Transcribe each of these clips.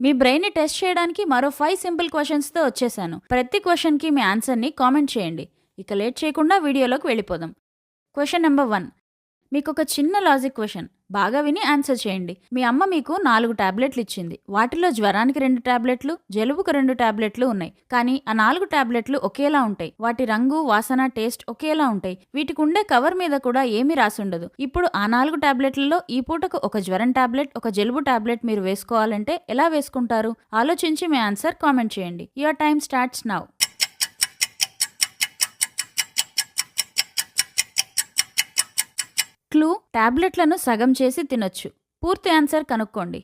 మీ బ్రెయిన్ని టెస్ట్ చేయడానికి మరో 5 సింపుల్ క్వశ్చన్స్తో వచ్చేసాను. ప్రతి క్వశ్చన్కి మీ ఆన్సర్ని కామెంట్ చేయండి. ఇక లేట్ చేయకుండా వీడియోలోకి వెళ్ళిపోదాం. Question number 1. మీకొక చిన్న లాజిక్ క్వశ్చన్. బాగా విని ఆన్సర్ చేయండి. మీ అమ్మ మీకు 4 టాబ్లెట్లు ఇచ్చింది. వాటిలో జ్వరానికి 2 టాబ్లెట్లు, జలుబుకు 2 టాబ్లెట్లు ఉన్నాయి. కానీ ఆ 4 టాబ్లెట్లు ఒకేలా ఉంటాయి. వాటి రంగు, వాసన, టేస్ట్ ఒకేలా ఉంటాయి. వీటికి ఉండే కవర్ మీద కూడా ఏమీ రాసుండదు. ఇప్పుడు ఆ 4 టాబ్లెట్లలో ఈ పూటకు ఒక జ్వరం టాబ్లెట్, ఒక జలుబు టాబ్లెట్ మీరు వేసుకోవాలంటే ఎలా వేసుకుంటారు? ఆలోచించి మీ ఆన్సర్ కామెంట్ చేయండి. Your time starts now. Clue: టాబ్లెట్లను సగం చేసి తినొచ్చు. పూర్తి ఆన్సర్ కనుక్కోండి.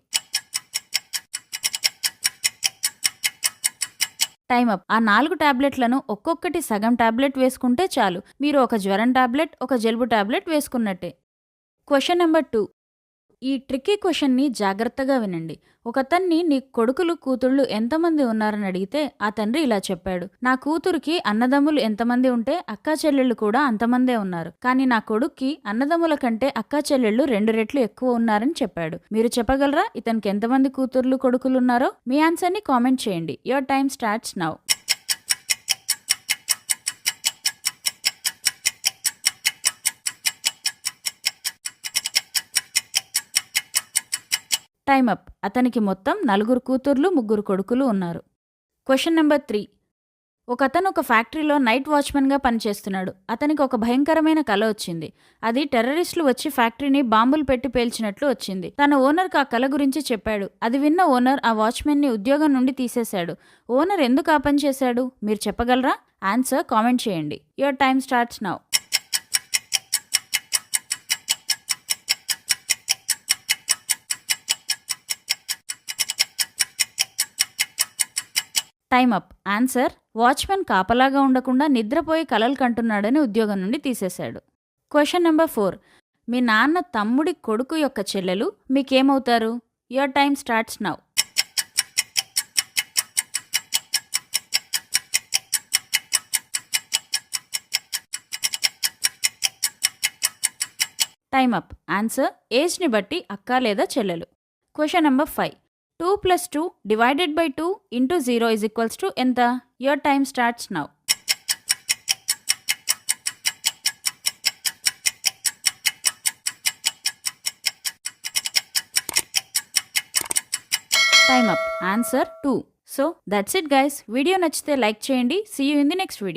Time up. ఆ 4 టాబ్లెట్లను ఒక్కొక్కటి సగం టాబ్లెట్ వేసుకుంటే చాలు. మీరు ఒక జ్వరం టాబ్లెట్, ఒక జలుబు టాబ్లెట్ వేసుకున్నట్టే. Question number 2. ఈ ట్రిక్కీ క్వశ్చన్ని జాగ్రత్తగా వినండి. ఒకతన్ని నీ కొడుకులు, కూతుళ్ళు ఎంతమంది ఉన్నారని అడిగితే ఆ తండ్రి ఇలా చెప్పాడు: నా కూతురికి అన్నదమ్ములు ఎంతమంది ఉంటే అక్కా చెల్లెళ్ళు కూడా అంతమందే ఉన్నారు. కానీ నా కొడుక్కి అన్నదమ్ముల కంటే అక్కా చెల్లెళ్ళు 2 రెట్లు ఎక్కువ ఉన్నారని చెప్పాడు. మీరు చెప్పగలరా ఇతనికి ఎంతమంది కూతుర్లు, కొడుకులు ఉన్నారో? మీ ఆన్సర్ని కామెంట్ చేయండి. Your time starts now. Time up. అతనికి మొత్తం 4 కూతుర్లు, 3 కొడుకులు ఉన్నారు. Question number 3. ఒకతను ఒక ఫ్యాక్టరీలో నైట్ వాచ్మెన్గా పనిచేస్తున్నాడు. అతనికి ఒక భయంకరమైన కల వచ్చింది. అది టెర్రరిస్టులు వచ్చి ఫ్యాక్టరీని బాంబులు పెట్టి పేల్చినట్లు వచ్చింది. తన ఓనర్కి ఆ కల గురించి చెప్పాడు. అది విన్న ఓనర్ ఆ వాచ్మెన్ని ఉద్యోగం నుండి తీసేశాడు. ఓనర్ ఎందుకు ఆ పని చేశాడు? మీరు చెప్పగలరా? ఆన్సర్ కామెంట్ చేయండి. Your time starts now. Time up. Answer: watchman కాపలాగా ఉండకుండా నిద్రపోయి కలలు కంటున్నాడని ఉద్యోగం నుండి తీసేశాడు. Question number 4. మీ నాన్న తమ్ముడి కొడుకు యొక్క చెల్లెలు మీకేమవుతారు? Your time starts now. Time up. Answer: ఏజ్ని బట్టి అక్క లేదా చెల్లెలు. Question number 5. 2 + 2 divided by 2 into 0 is equals to ఎంత? Your time starts now. Time up. Answer 2. So that's it guys. Video నచ్చితే లైక్ చేయండి. See you in the next video.